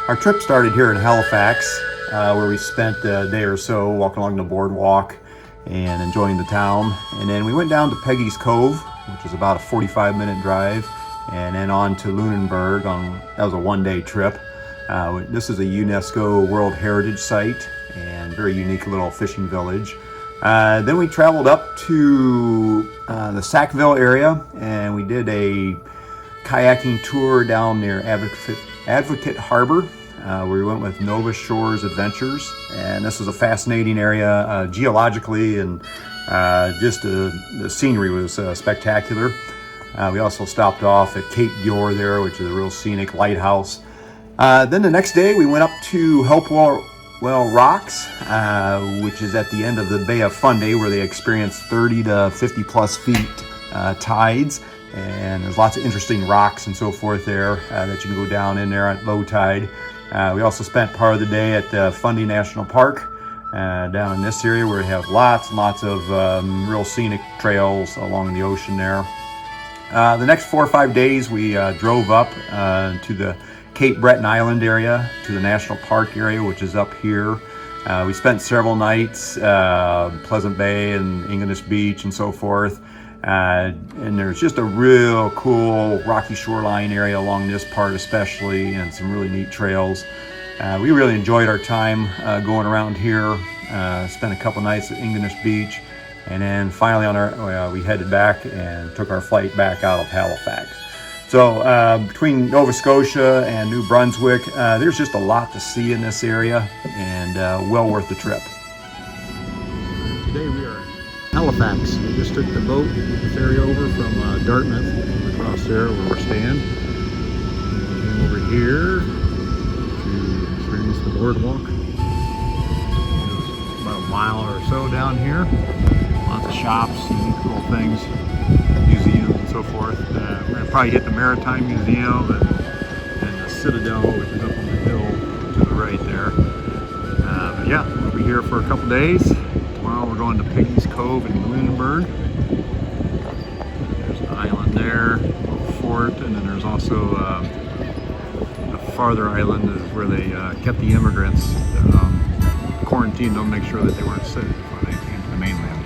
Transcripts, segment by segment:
Our trip started here in Halifax, where we spent a day or so walking along the boardwalk and enjoying the town. And then we went down to Peggy's Cove, which is about a 45-minute drive, and then on to Lunenburg. That was a one-day trip. This is a UNESCO World Heritage Site and very unique little fishing village. Then we traveled up to the Sackville area, and we did a kayaking tour down near Advocate Harbor, where we went with Nova Shores Adventures. And this was a fascinating area geologically, and just the scenery was spectacular. We also stopped off at Cape Gior there, which is a real scenic lighthouse. Then the next day we went up to Hopewell Rocks, which is at the end of the Bay of Fundy, where they experience 30 to 50 plus feet tides. And there's lots of interesting rocks and so forth there that you can go down in there at low tide. We also spent part of the day at Fundy National Park down in this area, where we have lots and lots of real scenic trails along the ocean there. The next 4 or 5 days we drove up to the Cape Breton Island area, to the national park area, which is up here. We spent several nights Pleasant Bay and English Beach and so forth. And there's just a real cool rocky shoreline area along this part especially, and some really neat trails. We really enjoyed our time going around here. Spent a couple nights at English Beach, and then finally we headed back and took our flight back out of Halifax. So between Nova Scotia and New Brunswick, there's just a lot to see in this area, and well worth the trip. Today we are Halifax. We just took the boat, the ferry over from Dartmouth across there where we're staying. We came over here to experience the boardwalk. It's about a mile or so down here. Lots of shops and cool things, museums and so forth. We're going to probably hit the Maritime Museum and the Citadel, which is up on the hill to the right there. But yeah, we'll be here for a couple days. Tomorrow we're going to Peggy's Cove in Lunenburg. There's an island there, a little fort, and then there's also the farther island is where they kept the immigrants quarantined to make sure that they weren't sick before they came to the mainland here.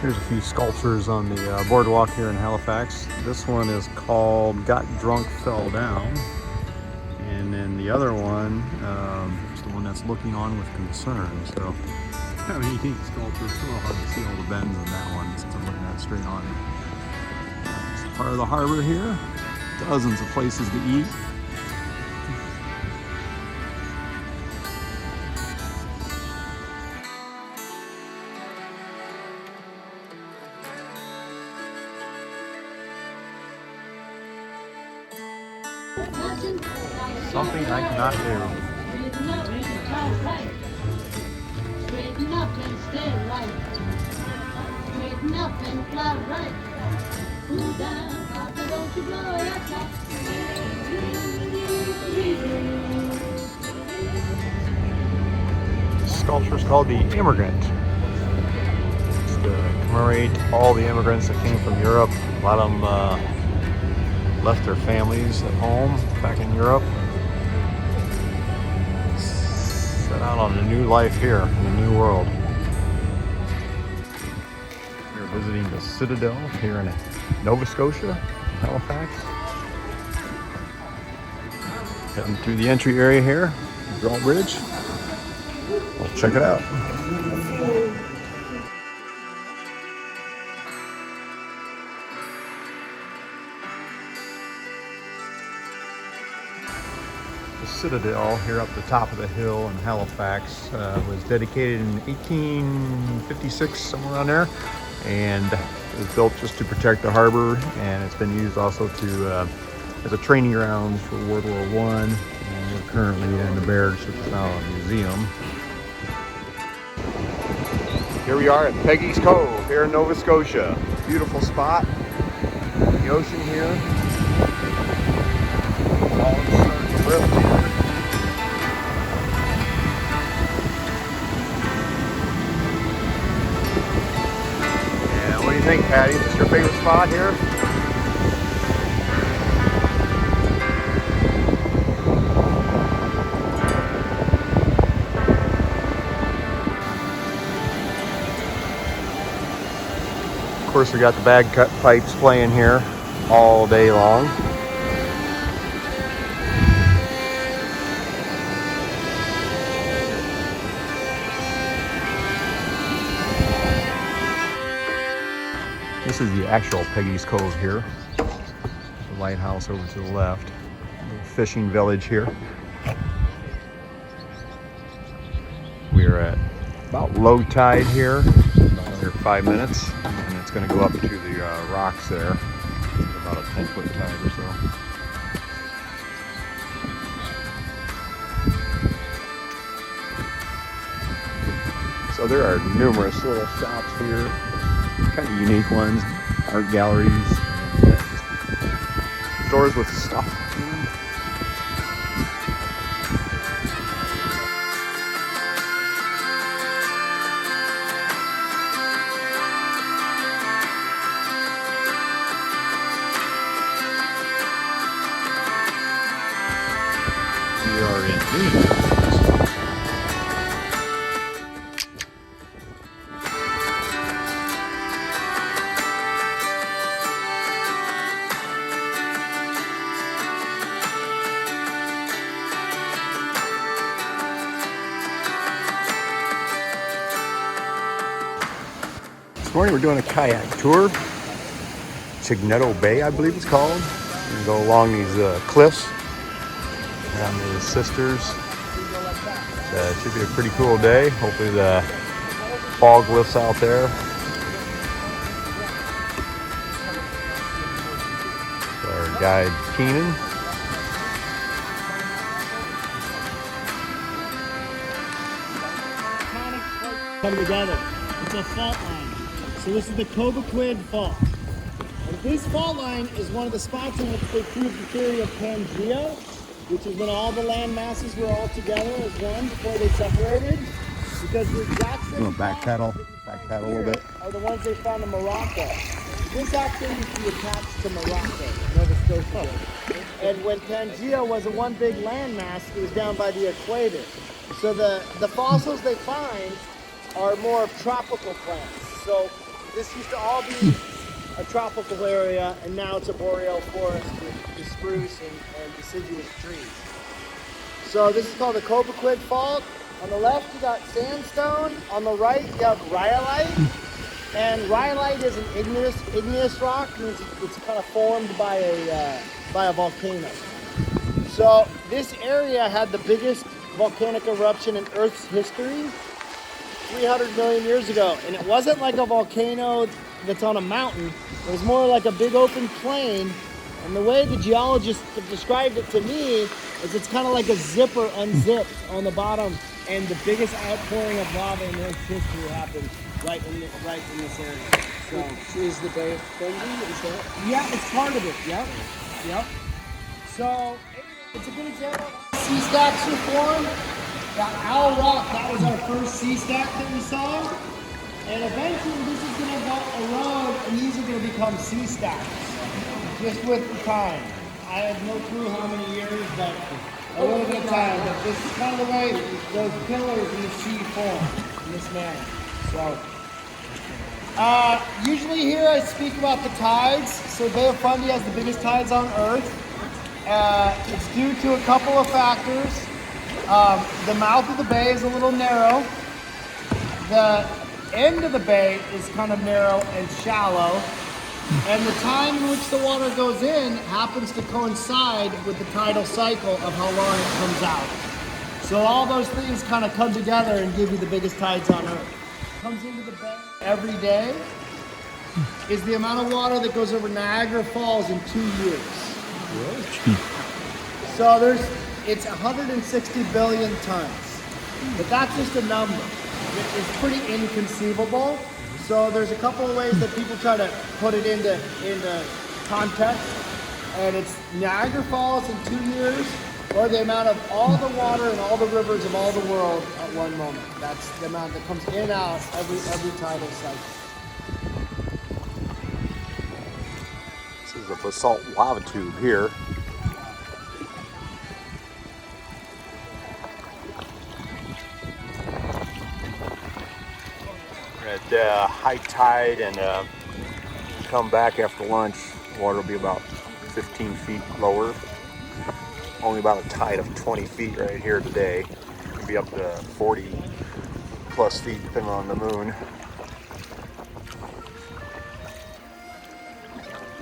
Here's a few sculptures on the boardwalk here in Halifax. This one is called Got Drunk, Fell Down. And then the other one is the one that's looking on with concern. So, kind of a unique sculpture. It's a little hard to see all the bends in that one since I'm looking at it straight on. It's part of the harbor here. Dozens of places to eat. Something I cannot do. Straighten up and stay right. Straighten up and fly right. Cool down, Papa, don't you blow your top. This sculpture is called The Immigrant. It's to commemorate all the immigrants that came from Europe. A lot of them left their families at home back in Europe. Set out on a new life here in the new world. We're visiting the Citadel here in Nova Scotia, Halifax. Heading through the entry area here, drawbridge. We'll check it out. Citadel here up the top of the hill in Halifax was dedicated in 1856, somewhere around there, and it was built just to protect the harbor, and it's been used also to as a training ground for World War I, and we're currently in the barracks, which is now a museum. Here we are at Peggy's Cove here in Nova Scotia. Beautiful spot, the ocean here. All starting to lift here. What do you think, Patty? Is spot here. Of course, we got the bagpipes playing here all day long. This is the actual Peggy's Cove here. The lighthouse over to the left. The fishing village here. We are at about low tide here. Another 5 minutes, and it's going to go up to the rocks there. About a 10-foot tide or so. So there are numerous little shops here, kind of unique ones, art galleries, stores with stuff. We are in Breton. This morning we're doing a kayak tour. Chignetto Bay, I believe it's called. We're gonna go along these cliffs around the sisters. It should be a pretty cool day. Hopefully the fog lifts out there. Our guide Keenan. Come together. It's a fault line. So this is the Cove Fault. And this fault line is one of the spots in which they proved the theory of Pangea, which is when all the land masses were all together as one before they separated. Because the exact same back pedal a little bit. Are the ones they found in Morocco. This actually used to be attached to Morocco, Nova Scotia. And when Pangea was a one big landmass, it was down by the equator. So the fossils they find are more tropical plants. So this used to all be a tropical area, and now it's a boreal forest with spruce and deciduous trees. So this is called the Cove Fault. On the left you got sandstone. On the right you have rhyolite. And rhyolite is an igneous rock, means it's kind of formed by a volcano. So this area had the biggest volcanic eruption in Earth's history 300 million years ago, and it wasn't like a volcano that's on a mountain. It was more like a big open plain, and the way the geologists have described it to me is it's kind of like a zipper unzipped on the bottom, and the biggest outpouring of lava in Earth's history happened right in this area. So is the Bay of Fundy? Is that? Yeah, it's part of it. Yep. So it's a good example of sea stacks were formed. That Owl Rock, that was our first sea stack that we saw. And eventually this is going to erode and these are going to become sea stacks. Just with the time. I have no clue how many years, but a little bit of time. But this is kind of the way those pillars in the sea form in this manner. So, usually here I speak about the tides. So Bay of Fundy has the biggest tides on Earth. It's due to a couple of factors. The mouth of the bay is a little narrow. The end of the bay is kind of narrow and shallow. And the time in which the water goes in happens to coincide with the tidal cycle of how long it comes out. So all those things kind of come together and give you the biggest tides on Earth. Comes into the bay every day is the amount of water that goes over Niagara Falls in 2 years. So it's 160 billion tons, but that's just a number. It's pretty inconceivable. So there's a couple of ways that people try to put it into context, and it's Niagara Falls in 2 years, or the amount of all the water and all the rivers of all the world at one moment. That's the amount that comes in and out every tidal cycle. is a basalt lava tube here. At high tide and come back after lunch, water will be about 15 feet lower. Only about a tide of 20 feet right here today. It'll be up to 40 plus feet depending on the moon.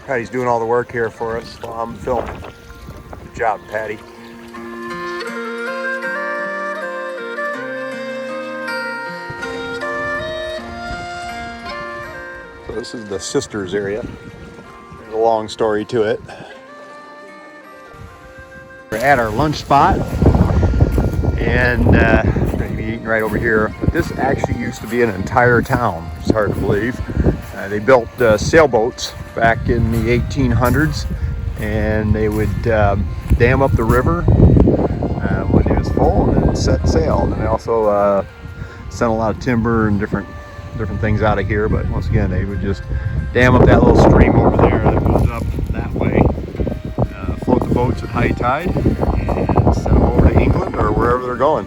Patty's doing all the work here for us while I'm filming. Good job, Patty. So this is the sisters area. There's a long story to it. We're at our lunch spot, and we're going to be eating right over here. But this actually used to be an entire town. It's hard to believe. They built sailboats back in the 1800s, and they would dam up the river when it was full, and then set sail. And they also sent a lot of timber and different things out of here. But once again, they would just dam up that little stream over there that goes up that way, float the boats at high tide, and send them over to England or wherever they're going.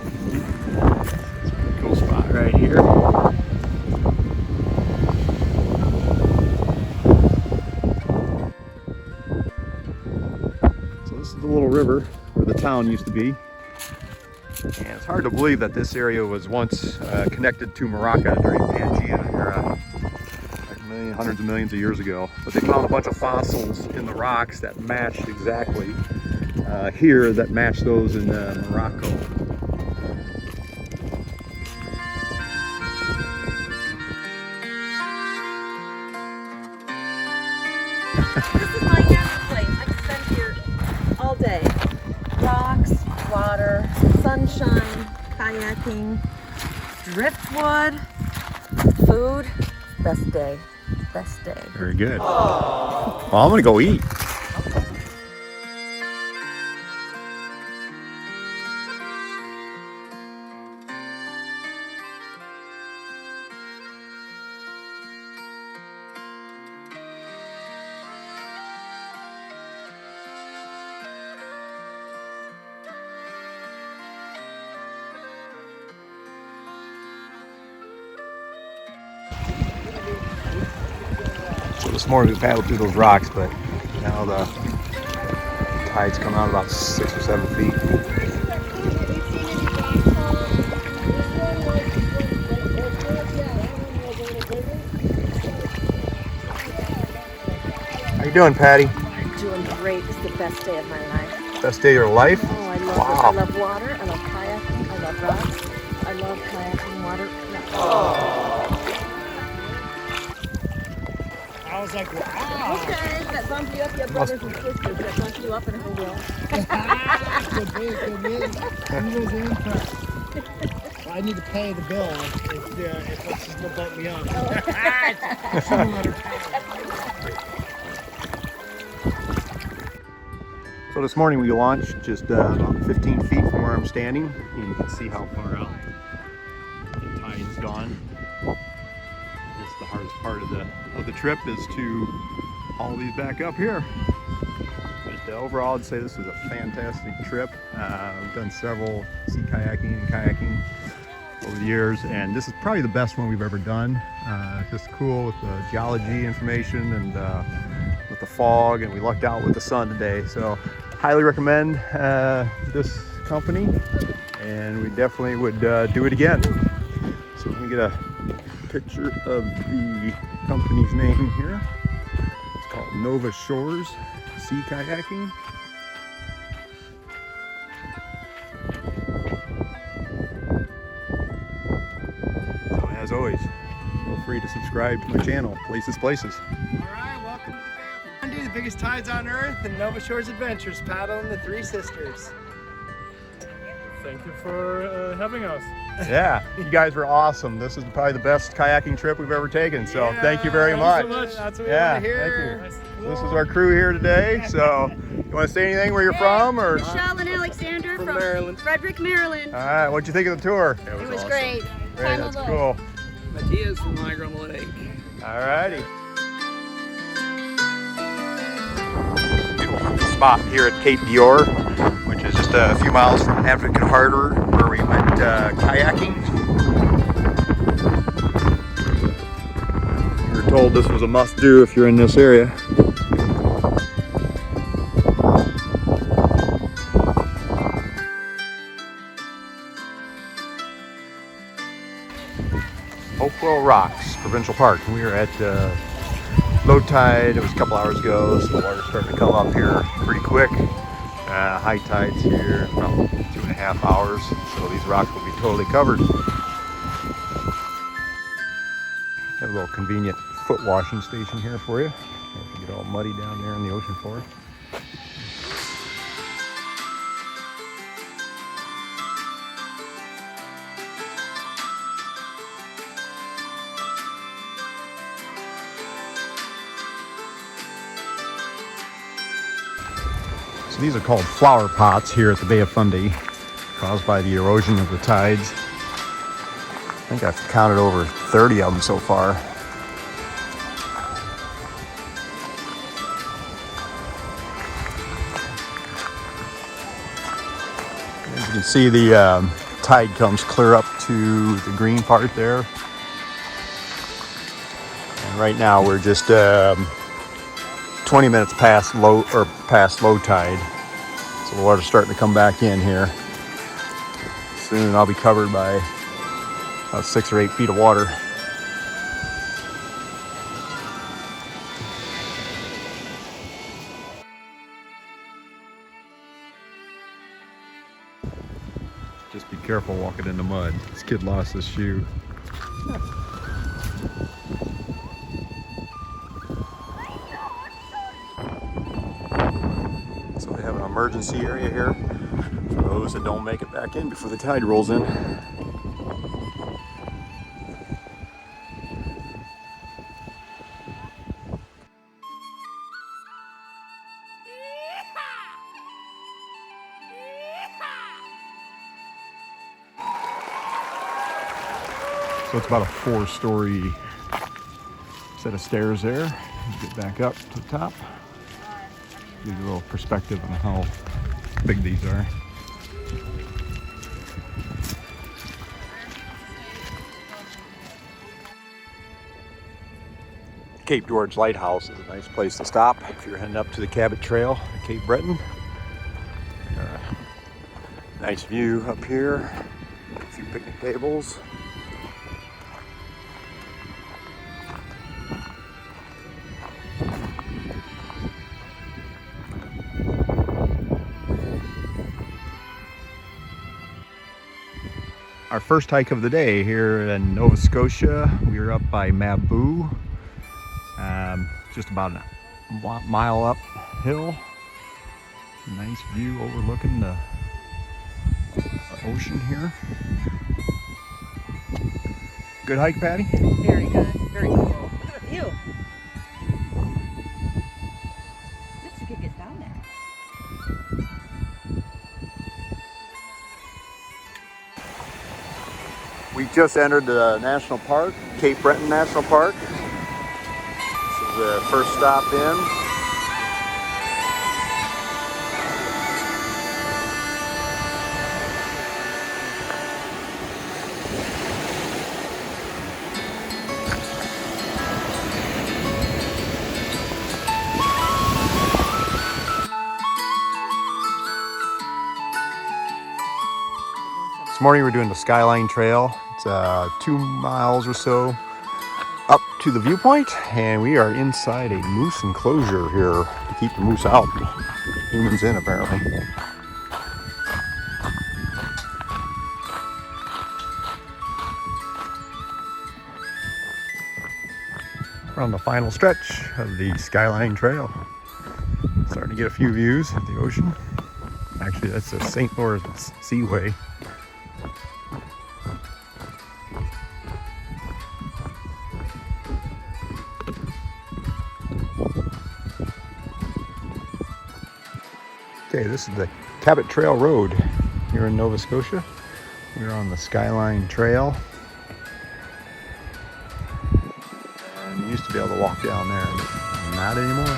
It's a pretty cool spot right here. So this is the little river where the town used to be. And it's hard to believe that this area was once connected to Morocco during Pangea era, hundreds of millions of years ago. But they found a bunch of fossils in the rocks that matched exactly here, that matched those in Morocco. This is my happy place. I can spend here all day. Rocks, water, sunshine, kayaking, driftwood, food. Best day. Best day. Very good. Well, I'm gonna go eat. So this morning we paddled through those rocks, but now the tide's come out about 6 or 7 feet. How you doing, Patty? Doing great. It's the best day of my life. Best day of your life? Oh, I love Wow. it. I love water. I love kayaking. I love rocks. I love kayaking, water. Yeah. I was like, wow. Okay, that bumps you up. You have brothers and sisters that bump you up in a wheel. He was impressed. I need to pay the bill if this is going to bump me up. So this morning we launched just about 15 feet from where I'm standing. And you can see how far out the tide's gone. This is the hardest part of the trip, is to haul these back up here. But overall, I'd say this was a fantastic trip. We've done several sea kayaking and kayaking over the years, and this is probably the best one we've ever done. Just cool with the geology information and with the fog, and we lucked out with the sun today. So highly recommend this company, and we definitely would do it again. So let me get a picture of the company's name here. It's called Nova Shores Sea Kayaking. So as always, feel free to subscribe to my channel, Places. All right, welcome to Fundy, the biggest tides on earth, and Nova Shores Adventures, paddling the Three Sisters. Thank you for having us. Yeah, you guys were awesome. This is probably the best kayaking trip we've ever taken, so thank you very much. Thank you so much. That's what we Yeah, want to hear. thank you. This is our crew here today, so you want to say anything where you're from? Or? Michelle and Alexander from Maryland. Frederick, Maryland. All right, what'd you think of the tour? It was great. Great, Time that's of cool. Matthias from Niagara Lake. All righty. actual spot here at Cape Dior, which is just a few miles from Advocate Harbor, where we went kayaking. We were told this was a must-do if you're in this area. Hopewell Rocks Provincial Park. We are at low tide. It was a couple hours ago, so the water's starting to come up here pretty quick. High tide's here in about 2.5 hours, so these rocks will be totally covered. Have a little convenient foot washing station here for you. If you get all muddy down there on the ocean floor. So these are called flower pots here at the Bay of Fundy, caused by the erosion of the tides. I think I've counted over 30 of them so far. As you can see, the tide comes clear up to the green part there. And right now we're just 20 minutes past low tide. So the water's starting to come back in here. Soon I'll be covered by about 6 or 8 feet of water. Just be careful walking in the mud. This kid lost his shoe. So they have an emergency area here for those that don't make it back in before the tide rolls in. So it's about a 4-story set of stairs there. You get back up to the top. Give you a little perspective on how big these are. Cape George Lighthouse is a nice place to stop if you're heading up to the Cabot Trail at Cape Breton. Nice view up here. A few picnic tables. Our first hike of the day here in Nova Scotia. We are up by Mabou, just about a mile uphill. Nice view overlooking the ocean here. Good hike, Patty? Very good. Very cool. Look at the view. Let's get down there. We just entered the national park, Cape Breton National Park. This is the first stop in. This morning we're doing the Skyline Trail. It's 2 miles or so up to the viewpoint, and we are inside a moose enclosure here to keep the moose out. Humans in, apparently. We're on the final stretch of the Skyline Trail. Starting to get a few views of the ocean. Actually, that's the St. Lawrence Seaway. Okay, this is the Cabot Trail Road here in Nova Scotia. We're on the Skyline Trail. And you used to be able to walk down there, but not anymore.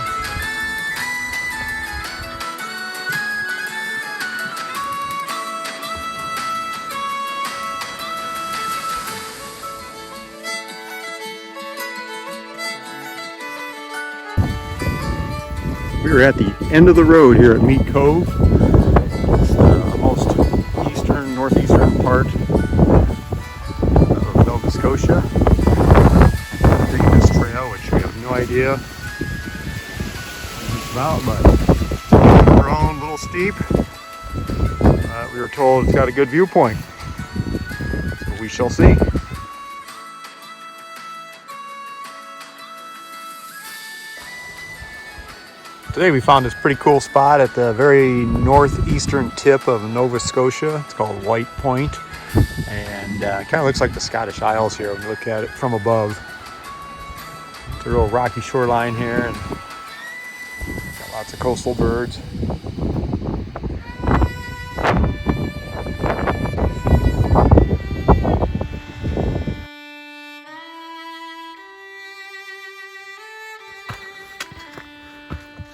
We are at the end of the road here at Meat Cove. It's the most eastern, northeastern part of Nova Scotia. We're taking this trail, which we have no idea what it's about, but it's grown a little steep. We were told it's got a good viewpoint, so we shall see. Today we found this pretty cool spot at the very northeastern tip of Nova Scotia. It's called White Point, and it kind of looks like the Scottish Isles here when you look at it from above. It's a real rocky shoreline here, and got lots of coastal birds.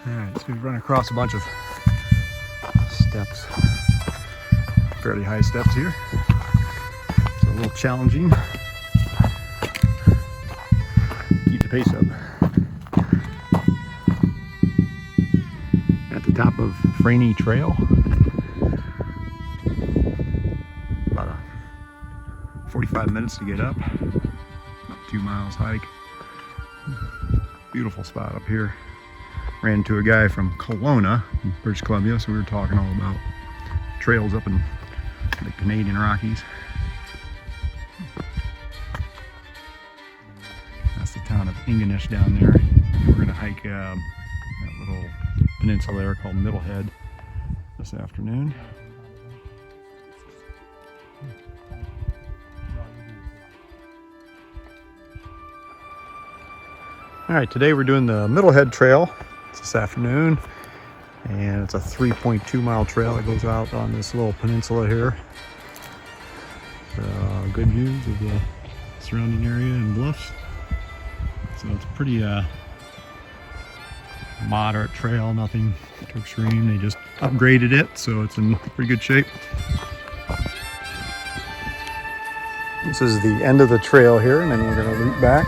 Alright, so we've run across a bunch of steps, fairly high steps here. It's a little challenging. Keep the pace up. At the top of Franny Trail. About 45 minutes to get up. About 2 miles hike. Beautiful spot up here. Ran into a guy from Kelowna, British Columbia, so we were talking all about trails up in the Canadian Rockies. That's the town of Ingonish down there. We're going to hike that little peninsula there called Middlehead this afternoon. All right, today we're doing the Middlehead Trail. This afternoon, and it's a 3.2 mile trail that goes out on this little peninsula here. Good views of the surrounding area and bluffs. So it's a pretty moderate trail, nothing too extreme. They just upgraded it, so it's in pretty good shape. This is the end of the trail here, and then we're going to loop back.